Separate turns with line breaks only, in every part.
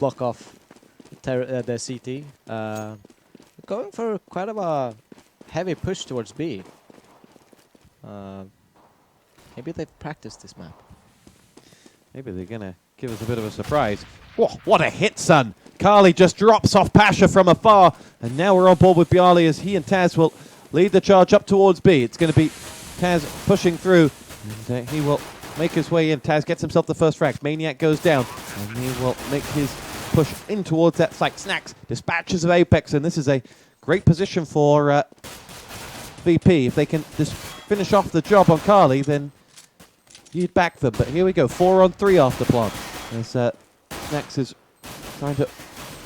block off the CT. Going for quite of a heavy push towards B. Maybe they've practiced this map.
Maybe they're going to give us a bit of a surprise. Whoa, what a hit, son! KQLY just drops off Pasha from afar, and now we're on board with byali as he and Taz will lead the charge up towards B. It's going to be Taz pushing through, and he will make his way in. Taz gets himself the first frag. Maniac goes down, and he will make his push in towards that site. snax dispatches of Apex, and this is a great position for VP. If they can just finish off the job on KQLY, then you'd back them. But here we go, 4-on-3 after plant. As snax is trying to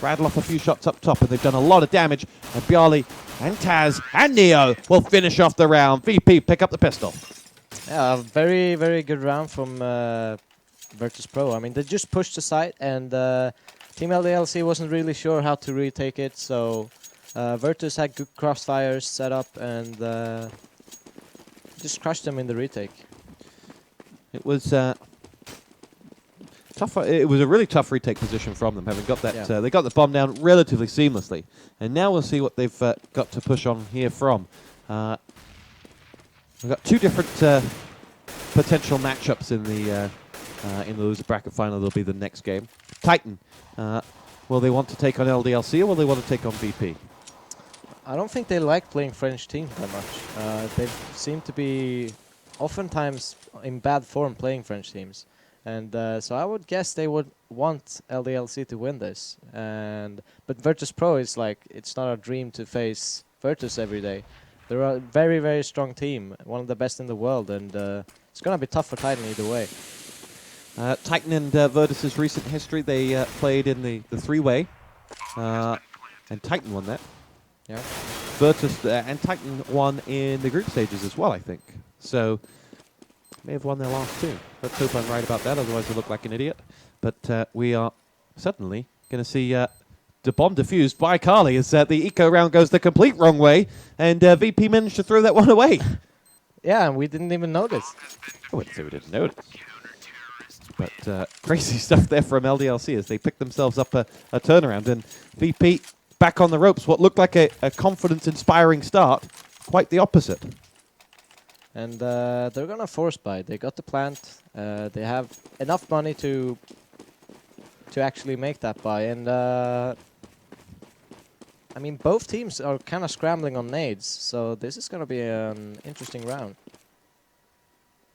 rattle off a few shots up top, and they've done a lot of damage. And byali and Taz and Neo will finish off the round. VP pick up the pistol.
Yeah, very, very good round from Virtus.Pro. I mean, they just pushed the site, and Team LDLC wasn't really sure how to retake it, so Virtus had good crossfires set up and just crushed them in the retake.
It was tough. It was a really tough retake position from them, having got that.
Yeah.
They got the bomb down relatively seamlessly, and now we'll see what they've got to push on here from. We've got two different potential matchups in the loser bracket final. That'll be the next game. Titan. Will they want to take on LDLC or will they want to take on VP?
I don't think they like playing French teams that much. They seem to be oftentimes in bad form playing French teams. And so I would guess they would want LDLC to win this. But Virtus.Pro is like, it's not a dream to face Virtus every day. They're a very, very strong team, one of the best in the world, and it's going to be tough for Titan either way.
Titan and Virtus' recent history, they played in the three-way, and Titan won that.
Yeah.
Virtus and Titan won in the group stages as well, I think. So, may have won their last two. Let's hope I'm right about that, otherwise I look like an idiot. But we are certainly going to see the bomb defused by KQLY as the eco round goes the complete wrong way, and VP managed to throw that one away.
Yeah, and we didn't even notice.
I wouldn't say we didn't notice. But crazy stuff there from LDLC as they picked themselves up a turnaround, and VP back on the ropes. What looked like a confidence-inspiring start, quite the opposite.
And they're going to force buy. They got the plant. They have enough money to actually make that buy. And I mean, both teams are kind of scrambling on nades, so this is going to be an interesting round.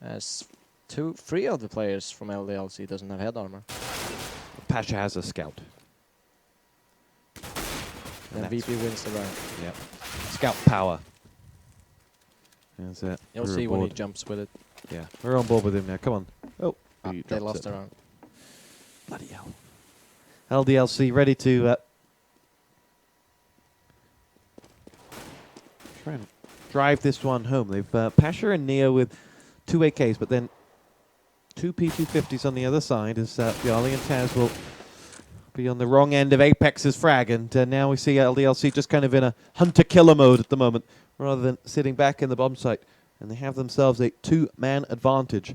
As three of the players from LDLC doesn't have head armor.
Pasha has a scout.
And VP wins the round.
Yep. Scout power. That's it.
You'll see when he jumps with it.
Yeah, we're on board with him now. Come on. Oh,
they lost the round.
Bloody hell. LDLC ready to try and drive this one home. They've Pasha and Neo with 2 AKs, but then 2 P250s on the other side as byali and Taz will be on the wrong end of Apex's frag. And now we see LDLC just kind of in a hunter-killer mode at the moment, rather than sitting back in the bomb site. And they have themselves a 2-man advantage.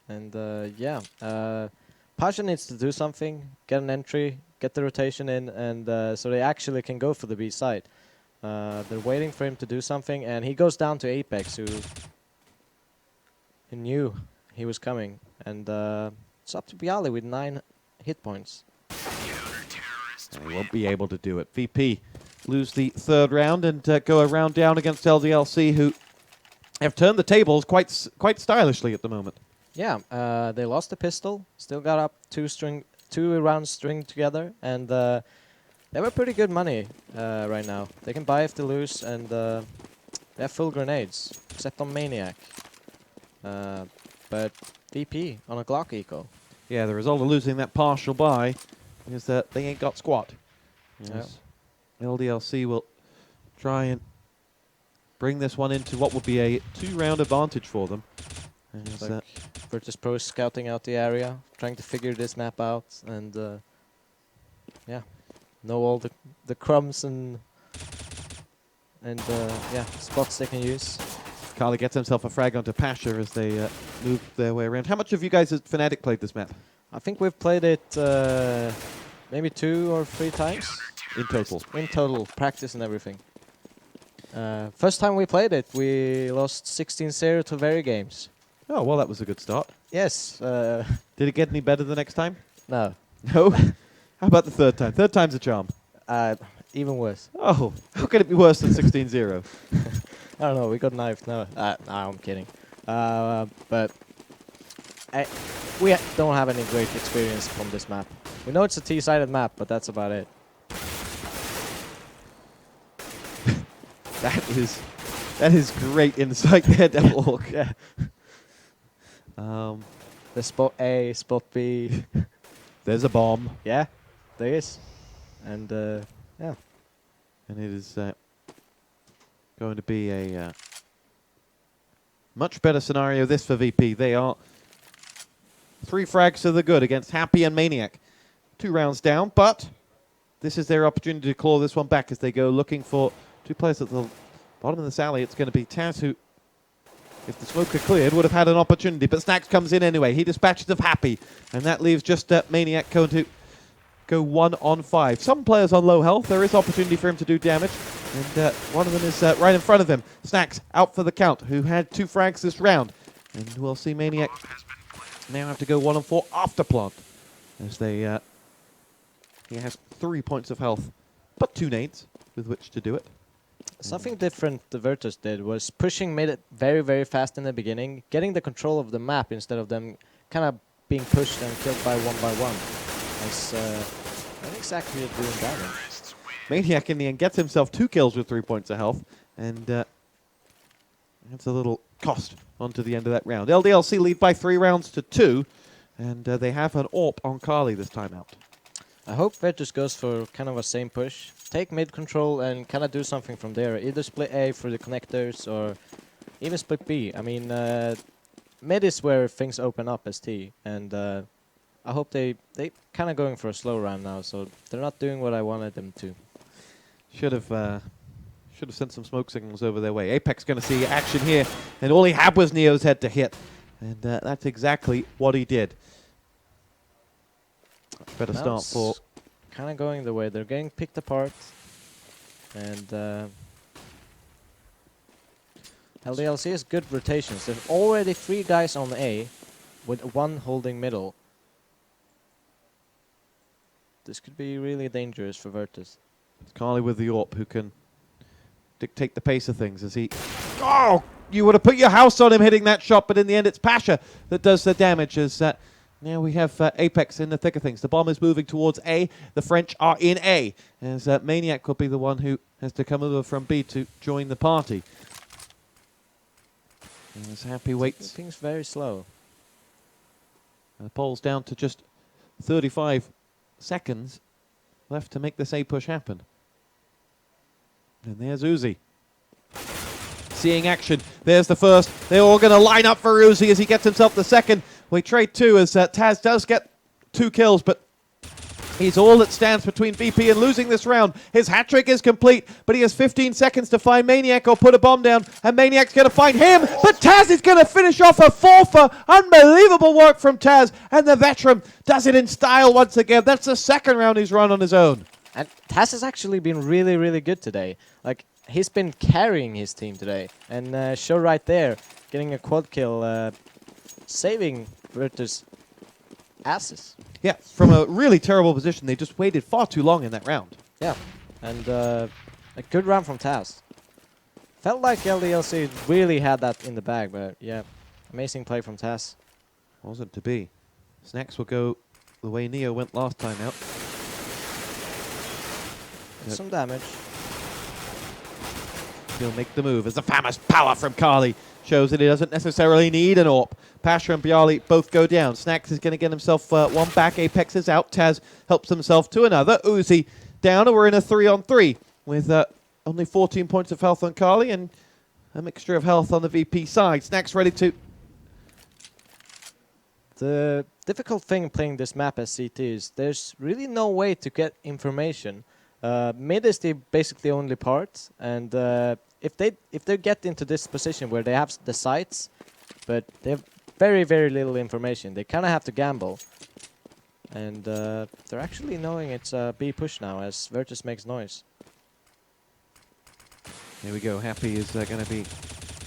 And yeah, Pasha needs to do something, get an entry, get the rotation in, and so they actually can go for the B side. They're waiting for him to do something, and he goes down to Apex, who knew he was coming. And it's up to byali with 9 hit points.
And he won't be able to do it. VP lose the third round and go a round down against LDLC, who have turned the tables quite stylishly at the moment.
Yeah, they lost the pistol, still got up 2 rounds string together, and they have pretty good money right now. They can buy if they lose, and they have full grenades, except on Maniac. But VP on a Glock eco.
Yeah, the result of losing that partial buy is that they ain't got squat. Yes. LDLC will try and bring this one into what will be a 2-round advantage for them.
Like Virtus.Pro is scouting out the area, trying to figure this map out, and yeah, know all the crumbs and yeah, spots they can use.
KQLY gets himself a frag onto Pasha as they move their way around. How much of you guys at Fnatic played this map?
I think we've played it maybe 2 or 3 times
In total.
in total, practice and everything. First time we played it, we lost 16-0 to Very Games.
Oh, well, that was a good start.
Yes.
Did it get any better the next time?
No.
No? How about the third time? Third time's a charm.
Even worse.
Oh, how could it be worse than 16-0?
I don't know. We got knifed. No, I'm kidding. But we don't have any great experience from this map. We know it's a T-sided map, but that's about it.
That is great insight there, Devil Hawk.
Yeah. The spot A, spot B.
There's a bomb.
Yeah, there is. And yeah.
And it is going to be a much better scenario this for VP. They are 3 frags to the good against Happy and Maniac. 2 rounds down, but this is their opportunity to claw this one back as they go looking for 2 players at the bottom of this alley. It's going to be Taz, who, if the smoke had cleared, would have had an opportunity. But Snax comes in anyway. He dispatches of Happy, and that leaves just Maniac going to go 1 on 5. Some players on low health. There is opportunity for him to do damage, and one of them is right in front of him. Snax out for the count, who had 2 frags this round. And we'll see Maniac now have to go 1 on 4 after plant, as they he has 3 points of health, but 2 nades with which to do it.
Something different the Virtus did was pushing mid very, very fast in the beginning, getting the control of the map instead of them kind of being pushed and killed by one. As not exactly doing damage.
Maniac in the end gets himself 2 kills with 3 points of health, and that's a little cost onto the end of that round. LDLC lead by 3 rounds to 2, and they have an AWP on KQLY this time out.
I hope Virtus goes for kind of a same push. Take mid control and kind of do something from there. Either split A for the connectors or even split B. I mean, mid is where things open up as T, and I hope they kind of going for a slow round now, so they're not doing what I wanted them to.
Should have sent some smoke signals over their way. Apex going to see action here, and all he had was Neo's head to hit, and that's exactly what he did. Better start for...
kind of going the way they're getting picked apart, and LDLC has good rotations. There's already 3 guys on A, with 1 holding middle. This could be really dangerous for Virtus.
It's KQLY with the AWP who can dictate the pace of things as he... Oh! You would have put your house on him hitting that shot, but in the end it's Pasha that does the damage as... now we have Apex in the thick of things. The bomb is moving towards A. The French are in A, as Maniac could be the one who has to come over from B to join the party. And as Happy waits.
Things very slow.
The poll's down to just 35 seconds left to make this A push happen. And there's Uzi. Seeing action. There's the first. They're all going to line up for Uzi as he gets himself the second. We trade 2 as Taz does get 2 kills, but he's all that stands between VP and losing this round. His hat trick is complete, but he has 15 seconds to find Maniac or put a bomb down, and Maniac's going to find him, but Taz is going to finish off a 4-for. Unbelievable work from Taz, and the veteran does it in style once again. That's the 2nd round he's run on his own. And
Taz has actually been really, really good today. Like, he's been carrying his team today, and show right there, getting a quad kill, saving Virtus asses.
Yeah, from a really terrible position. They just waited far too long in that round.
Yeah, and a good round from Taz. Felt like LDLC really had that in the bag, but yeah, amazing play from Taz.
Wasn't to be. Snax will go the way Neo went last time out.
Some damage.
He'll make the move as the famous power from KQLY shows that he doesn't necessarily need an AWP. Pasha and byali both go down. Snax is going to get himself 1 back. Apex is out. Taz helps himself to another. Uzi down, and we're in a 3-on-3 with only 14 points of health on KQLY and a mixture of health on the VP side. Snax ready to...
The difficult thing playing this map as CT is there's really no way to get information. Mid is the basically only part, and if they get into this position where they have the sights, but they have very, very little information, they kind of have to gamble. And they're actually knowing it's a B push now as Virtus makes noise.
Here we go. Happy is going to be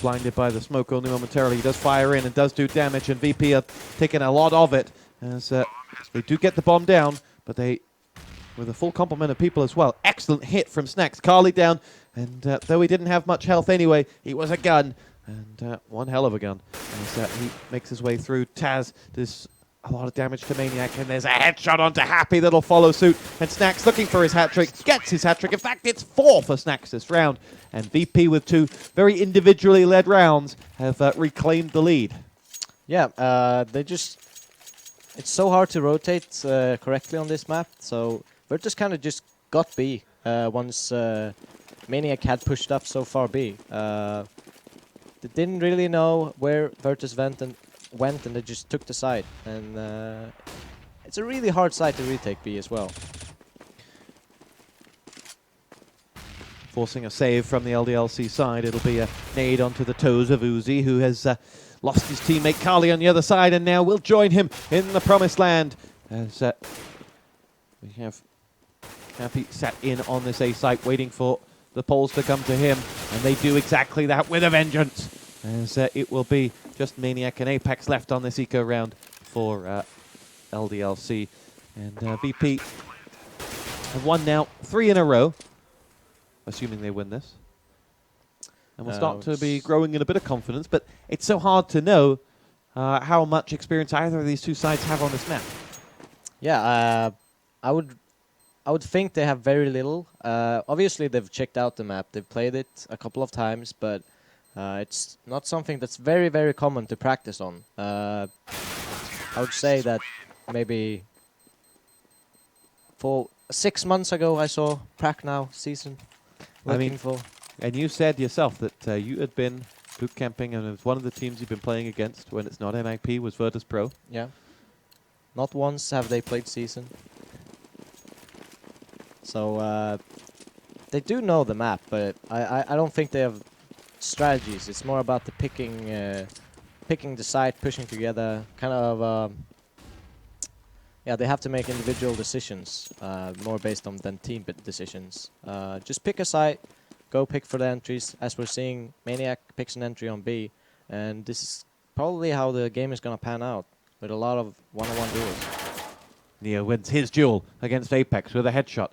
blinded by the smoke only momentarily. He does fire in and does do damage, and VP are taking a lot of it as they do get the bomb down, but they, with a full complement of people as well. Excellent hit from snax. KQLY down, and though he didn't have much health anyway, he was a gun, and one hell of a gun. As he makes his way through, Taz does a lot of damage to Maniac, and there's a headshot onto Happy that'll follow suit. And snax looking for his hat-trick, gets his hat-trick. In fact, it's 4 for snax this round. And VP with 2 very individually led rounds have reclaimed the lead.
Yeah, they just... It's so hard to rotate correctly on this map, so Virtus kind of just got B once Maniac had pushed up so far B. They didn't really know where Virtus went, and they just took the side. And it's a really hard side to retake B as well.
Forcing a save from the LDLC side. It'll be a nade onto the toes of Uzi, who has lost his teammate KQLY on the other side, and now will join him in the promised land. As we have Happy sat in on this A site, waiting for the poles to come to him, and they do exactly that with a vengeance. As it will be just Maniac and Apex left on this eco round for LDLC. And VP have won now 3 in a row, assuming they win this. And will start to be growing in a bit of confidence, but it's so hard to know how much experience either of these two sides have on this map.
Yeah, I would think they have very little. Obviously, they've checked out the map. They've played it a couple of times, but it's not something that's very, very common to practice on. I would say that maybe for 6 months ago, I saw Prac Now season.
And you said yourself that you had been boot camping, and it was one of the teams you've been playing against when it's not MIP was Virtus.Pro.
Yeah. Not once have they played season. So they do know the map, but I don't think they have strategies. It's more about the picking the site, pushing together, kind of. Yeah, they have to make individual decisions, more based on than team decisions. Just pick a site, go pick for the entries. As we're seeing, Maniac picks an entry on B, and this is probably how the game is gonna pan out, with a lot of one-on-one duels.
Neo wins his duel against Apex with a headshot.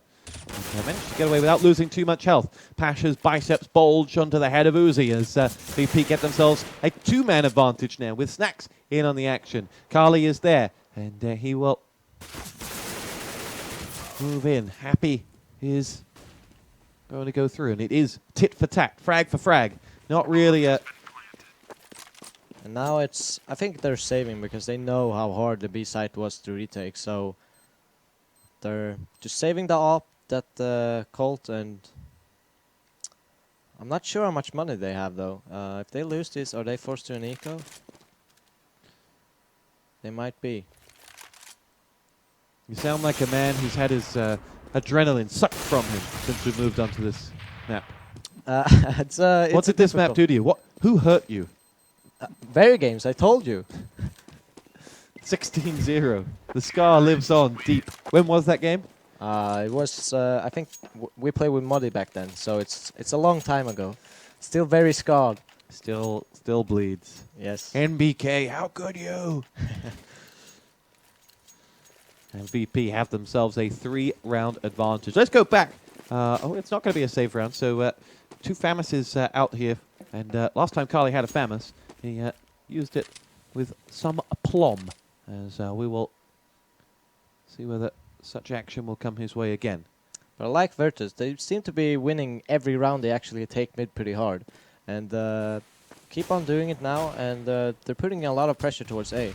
And managed to get away without losing too much health. Pasha's biceps bulge onto the head of Uzi as VP get themselves a 2-man advantage now with snax in on the action. KQLY is there, and he will move in. Happy is going to go through, and it is tit for tat, frag for frag. Not really a...
And now it's... I think they're saving because they know how hard the B site was to retake, so they're just saving the op, that Colt, and I'm not sure how much money they have though. If they lose this, are they forced to an eco? They might be.
You sound like a man who's had his adrenaline sucked from him since we moved onto this map. What did this map do to you? Who hurt you?
Very games, I told you.
16-0. The scar lives on deep. When was that game?
It was, I think, we played with Muddy back then, so it's a long time ago. Still very scarred.
Still bleeds.
Yes.
NBK, how could you? And VP have themselves a 3-round advantage. Let's go back. It's not going to be a save round, so 2 Famuses out here. And last time KQLY had a Famus, he used it with some aplomb. As we will see whether such action will come his way again.
But I like Virtus. They seem to be winning every round they actually take mid pretty hard. And keep on doing it now, and they're putting a lot of pressure towards A.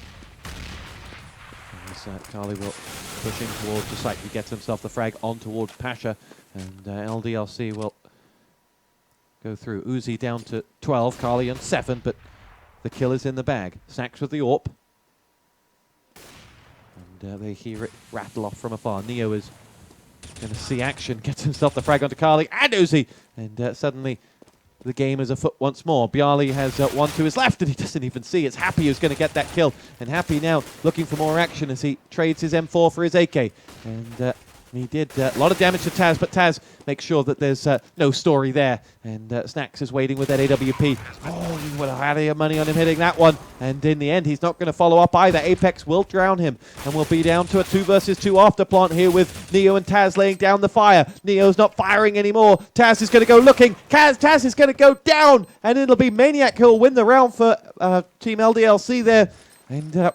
KQLY will push in towards the site. He gets himself the frag on towards Pasha, and LDLC will go through. Uzi down to 12, KQLY on 7, but the kill is in the bag. snax with the AWP. And they hear it rattle off from afar. Neo is going to see action, gets himself the frag onto KQLY and Uzi, and suddenly the game is afoot once more. Byali has one to his left, and he doesn't even see. It's Happy who's going to get that kill. And Happy now looking for more action as he trades his M4 for his AK. And he did a lot of damage to Taz, but Taz makes sure that there's no story there. And snax is waiting with that AWP. Oh, he would have had your money on him hitting that one. And in the end, he's not going to follow up either. Apex will drown him. And we'll be down to a 2 versus 2 after plant here with Neo and Taz laying down the fire. Neo's not firing anymore. Taz is going to go looking. Taz is going to go down. And it'll be Maniac who will win the round for Team LDLC there. And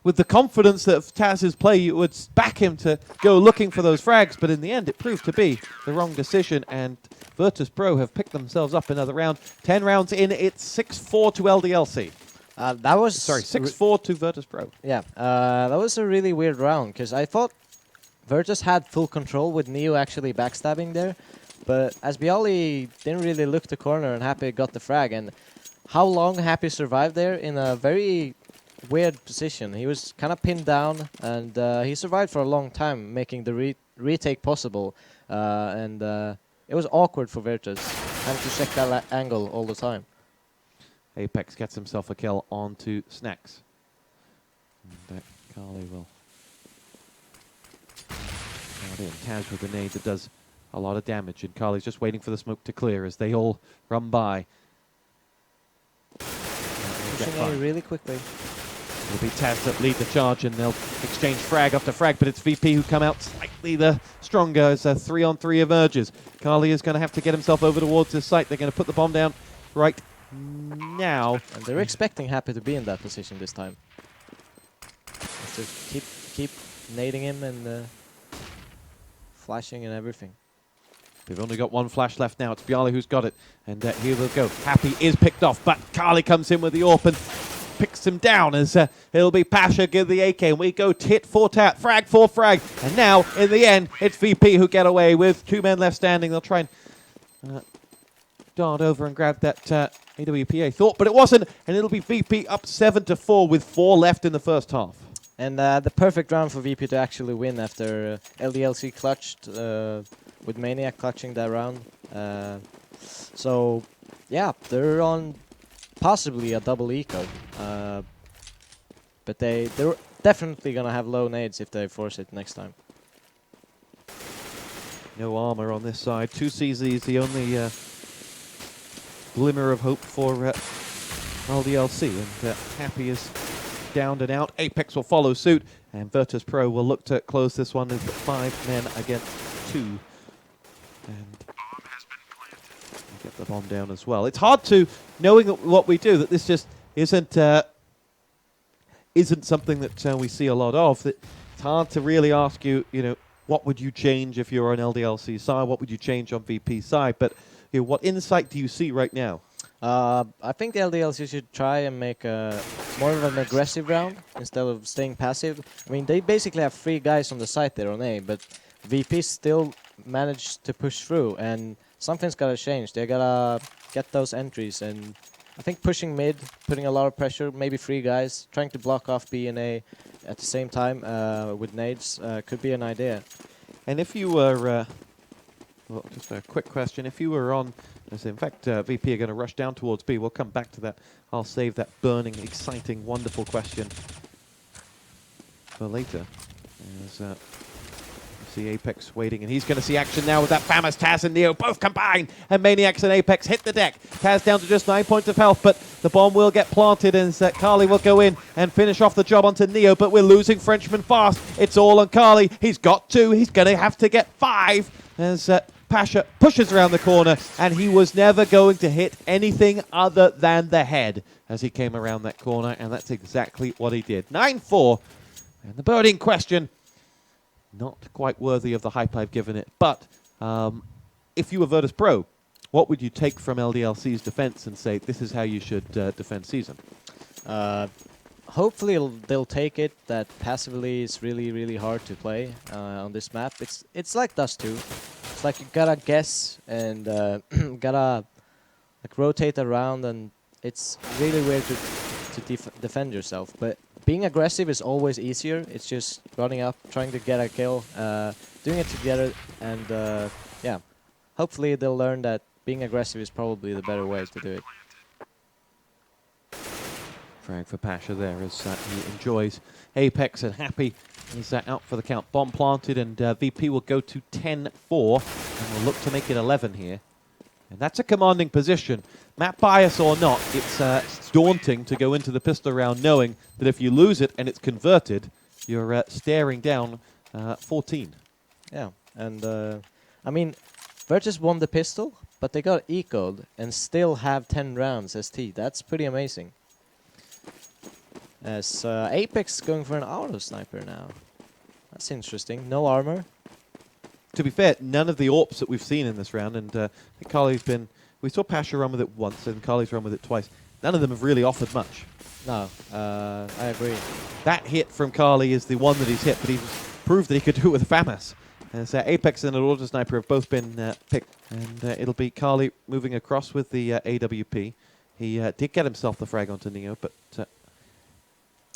with the confidence that of Taz's play, you would back him to go looking for those frags, but in the end, it proved to be the wrong decision, and Virtus.Pro have picked themselves up another round. 10 rounds in, it's 6-4 to LDLC.
That was...
Sorry, 6-4 to Virtus.Pro.
Yeah, that was a really weird round, because I thought Virtus had full control with Neo actually backstabbing there, but as byali didn't really look the corner and Happy got the frag, and how long Happy survived there in a very weird position. He was kind of pinned down, and he survived for a long time, making the retake possible. And it was awkward for Virtus, having to check that angle all the time.
Apex gets himself a kill onto snax. And KQLY will... And Taz with a nade that does a lot of damage, and KQLY's just waiting for the smoke to clear as they all run by.
Pushing A really quickly.
It'll be Taz that lead the charge, and they'll exchange frag after frag, but it's VP who come out slightly the stronger as a 3-on-3 emerges. KQLY is going to have to get himself over towards his site. They're going to put the bomb down right now.
And they're expecting Happy to be in that position this time. So keep nading him and flashing and everything.
They've only got one flash left now. It's byali who's got it, and here they'll go. Happy is picked off, but KQLY comes in with the AWP and picks him down as it'll be Pasha give the AK, and we go tit for tat, frag for frag, and now in the end it's VP who get away with 2 men left standing. They'll try and dart over and grab that AWPA thought, but it wasn't, and it'll be VP up 7-4 with 4 left in the first half.
And the perfect round for VP to actually win after LDLC clutched with Maniac clutching that round. So yeah, they're on possibly a double eco, but they're definitely gonna have low nades if they force it next time.
No armor on this side. 2 CZ is the only glimmer of hope for LDLC, and Happy is downed and out. Apex will follow suit, and Virtus.Pro will look to close this one with 5 men against 2. And get the bomb down as well. It's hard to, knowing what we do, that this just isn't something that we see a lot of. That it's hard to really ask you, what would you change if you're on LDLC side? What would you change on VP side? But what insight do you see right now?
I think the LDLC should try and make more of an aggressive round instead of staying passive. I mean, they basically have 3 guys on the site there on A, but VP still managed to push through, and something's gotta change. They gotta get those entries, and I think pushing mid, putting a lot of pressure, maybe 3 guys, trying to block off B and A at the same time with nades could be an idea.
And if you were, well, just a quick question, if you were on, as in fact VP are going to rush down towards B, we'll come back to that. I'll save that burning, exciting, wonderful question for later. As see Apex waiting, and he's going to see action now with that famous Taz and Neo both combined, and Maniacs and Apex hit the deck. Taz down to just 9 points of health, but the bomb will get planted, and KQLY will go in and finish off the job onto Neo, but we're losing Frenchman fast. It's all on KQLY. He's got 2. He's going to have to get 5 as Pasha pushes around the corner, and he was never going to hit anything other than the head as he came around that corner, and that's exactly what he did. 9-4, and the burning question, not quite worthy of the hype I've given it, but if you were Virtus.Pro, what would you take from LDLC's defense and say, this is how you should defend season?
Hopefully they'll take it that passively is really, really hard to play on this map. It's like Dust 2. It's like you gotta guess and gotta rotate around, and it's really weird to defend yourself. But being aggressive is always easier. It's just running up, trying to get a kill, doing it together, and yeah, hopefully they'll learn that being aggressive is probably the better way to do it.
Frag for Pasha there as he enjoys Apex, and Happy is out for the count. Bomb planted, and VP will go to 10-4 and will look to make it 11 here. And that's a commanding position. Map bias or not, it's daunting to go into the pistol round knowing that if you lose it and it's converted, you're staring down 14.
Yeah, and I mean, Virtus won the pistol, but they got ecoed and still have 10 rounds ST. That's pretty amazing. As Apex going for an auto sniper now. That's interesting. No armor.
To be fair, none of the AWPs that we've seen in this round, and I think Carly's been... We saw Pasha run with it once, and Carly's run with it twice. None of them have really offered much.
No, I agree.
That hit from Carly is the one that he's hit, but he's proved that he could do it with FAMAS. As Apex and an auto sniper have both been picked, and it'll be Carly moving across with the AWP. He did get himself the frag onto Neo, but...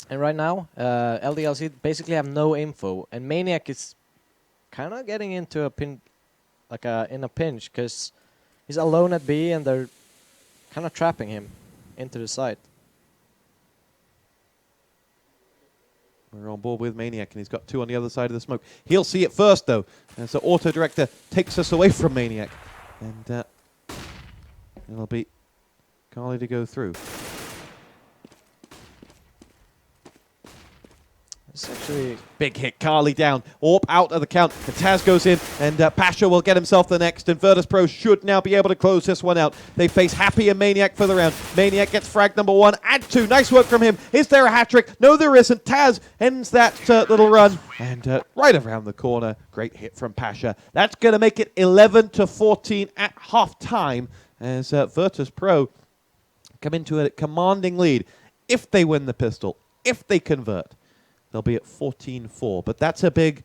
And right now, LDLC basically have no info, and Maniac is kind of getting into a in a pinch, because he's alone at B, and they're kind of trapping him into the site.
We're on board with Maniac, and he's got 2 on the other side of the smoke. He'll see it first, though, and so Auto Director takes us away from Maniac, and it'll be Carly to go through.
It's actually
big hit. Carly down. AWP out of the count. And Taz goes in, and Pasha will get himself the next. And Virtus.Pro should now be able to close this one out. They face Happy and Maniac for the round. Maniac gets frag number 1 and 2. Nice work from him. Is there a hat trick? No, there isn't. Taz ends that little run. And right around the corner, great hit from Pasha. That's going to make it 11-14 at half time as Virtus.Pro come into a commanding lead. If they win the pistol, if they convert, they'll be at 14-4, but that's a big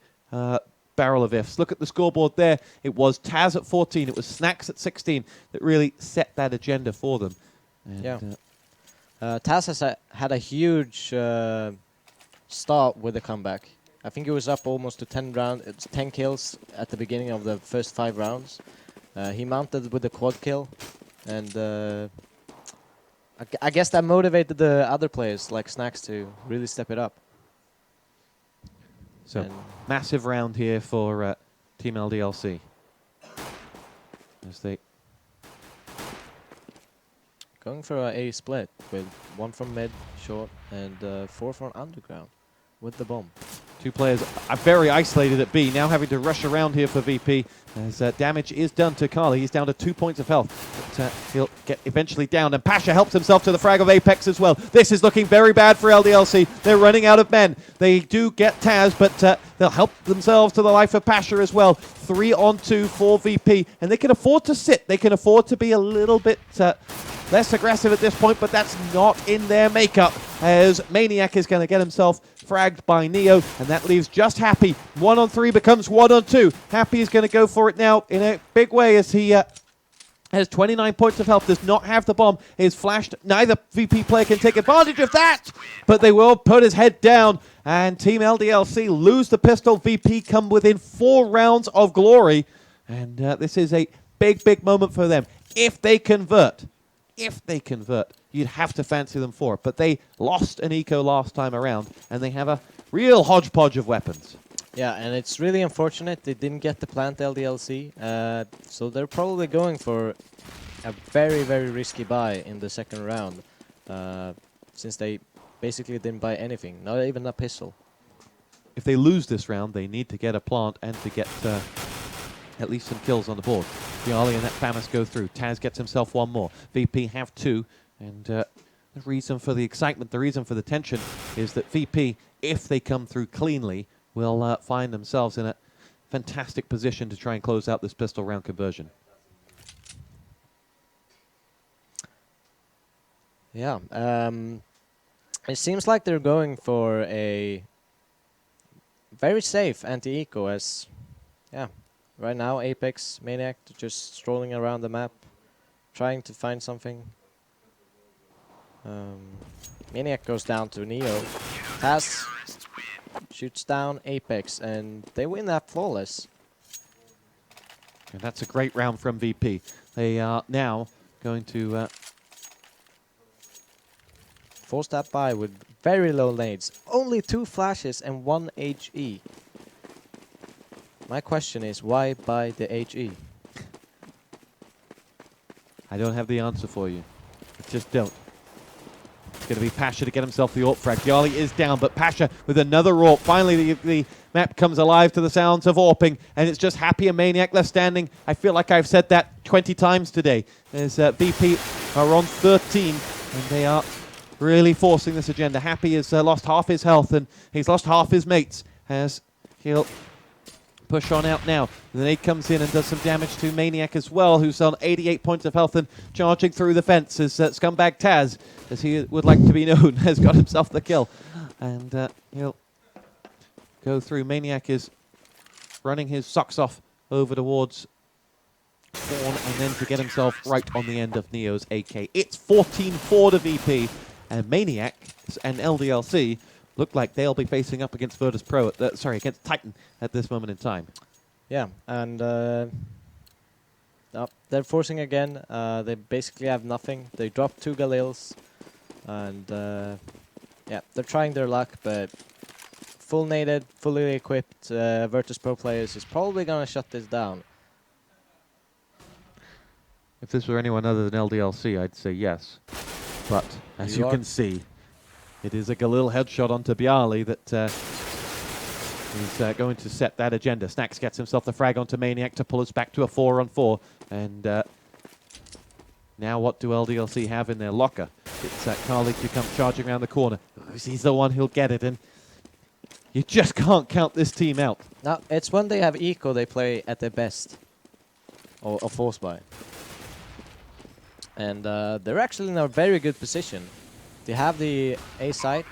barrel of ifs. Look at the scoreboard there. It was Taz at 14. It was snax at 16 that really set that agenda for them. And
yeah. Taz has had a huge start with the comeback. I think he was up almost to 10 kills at the beginning of the first 5 rounds. He mounted with the quad kill, and I guess that motivated the other players like snax to really step it up.
So, massive round here for Team LDLC. As they...
Going for a split with 1 from mid, short, and 4 from underground with the bomb.
2 players are very isolated at B, now having to rush around here for VP as damage is done to Carly. He's down to 2 points of health, but he'll get eventually down, and Pasha helps himself to the frag of Apex as well. This is looking very bad for LDLC. They're running out of men. They do get Taz, but they'll help themselves to the life of Pasha as well. 3-on-2 for VP, and they can afford to sit. They can afford to be a little bit less aggressive at this point, but that's not in their makeup, as Maniac is going to get himself fragged by Neo, and that leaves just Happy. 1-on-3 becomes 1-on-2. Happy is going to go for it now in a big way as he has 29 points of health, does not have the bomb, is flashed. Neither VP player can take advantage of that, but they will put his head down, and Team LDLC lose the pistol. VP come within 4 rounds of glory, and this is a big, big moment for them. If they convert, you'd have to fancy them for it. But they lost an eco last time around, and they have a real hodgepodge of weapons.
Yeah, and it's really unfortunate they didn't get the plant LDLC. So they're probably going for a very, very risky buy in the second round, since they basically didn't buy anything, not even a pistol.
If they lose this round, they need to get a plant and to get at least some kills on the board. Byali and that FAMAS go through. Taz gets himself 1 more. VP have 2. And the reason for the excitement, the reason for the tension is that VP, if they come through cleanly, will find themselves in a fantastic position to try and close out this pistol round conversion.
Yeah. It seems like they're going for a very safe anti-eco as, yeah, right now Apex, Maniac just strolling around the map, trying to find something. Maniac goes down to Neo. Taz shoots down Apex, and they win that flawless.
And that's a great round from VP. They are now going to...
Force that by with very low nades. Only 2 flashes and 1 HE. My question is, why buy the HE?
I don't have the answer for you. I just don't. It's going to be Pasha to get himself the AWP frag. byali is down, but Pasha with another AWP. Finally, the map comes alive to the sounds of AWPing, and it's just Happy and Maniac left standing. I feel like I've said that 20 times today. As VP are on 13, and they are really forcing this agenda. Happy has lost half his health, and he's lost half his mates as he'll push on out now. The nade comes in and does some damage to Maniac as well, who's on 88 points of health and charging through the fence as Scumbag Taz, as he would like to be known, has got himself the kill. And he'll go through. Maniac is running his socks off over towards Fawn, and then to get himself right on the end of Neo's AK. It's 14-4 to VP, and Maniac and LDLC look like they'll be facing up against Virtus.Pro, against Titan at this moment in time.
Yeah, and they're forcing again. They basically have nothing. They dropped 2 Galils, and yeah, they're trying their luck, but full naded, fully equipped Virtus.Pro players is probably going to shut this down.
If this were anyone other than LDLC, I'd say yes. But as you can see, it is a Galil headshot onto byali that is going to set that agenda. snax gets himself the frag onto Maniac to pull us back to a 4-on-4. And now what do LDLC have in their locker? It's KQLY who comes charging around the corner. He's the one who'll get it, and you just can't count this team out.
No, it's when they have eco they play at their best. Or force buy. And they're actually in a very good position. They have the A-site,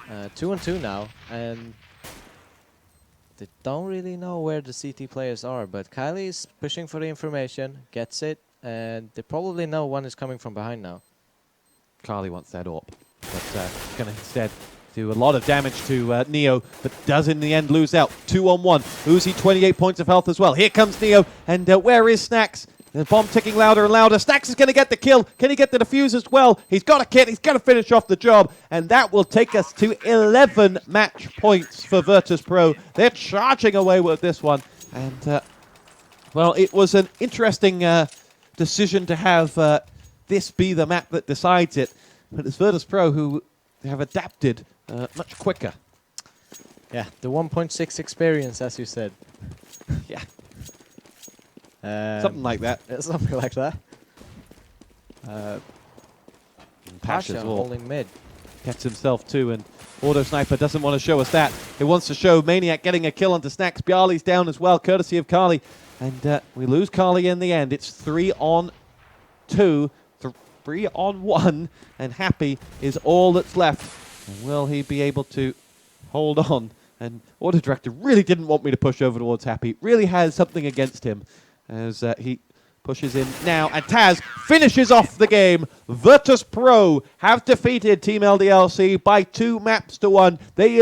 2-on-2 now, and they don't really know where the CT players are, but KQLY is pushing for the information, gets it, and they probably know one is coming from behind now.
KQLY wants that AWP, but he's going to instead do a lot of damage to Neo, but does in the end lose out. 2-on-1. Uzi 28 points of health as well. Here comes Neo, and where is snax? The bomb ticking louder and louder. snax is going to get the kill. Can he get the defuse as well? He's got a kit. He's going to finish off the job. And that will take us to 11 match points for Virtus.Pro. They're charging away with this one. And, well, it was an interesting decision to have this be the map that decides it. But it's Virtus.Pro who have adapted much quicker.
Yeah, the 1.6 experience, as you said.
Yeah. Something like that.
Yeah, something like that. Pasha holding mid.
Gets himself too, and Auto Sniper doesn't want to show us that. He wants to show Maniac getting a kill onto snax. byali's down as well, courtesy of KQLY. And we lose KQLY in the end. It's 3-on-2, 3-on-1, and Happy is all that's left. And will he be able to hold on? And Auto Director really didn't want me to push over towards Happy. Really has something against him as he pushes in now. And Taz finishes off the game. Virtus.Pro have defeated Team LDLC by 2 maps to 1. They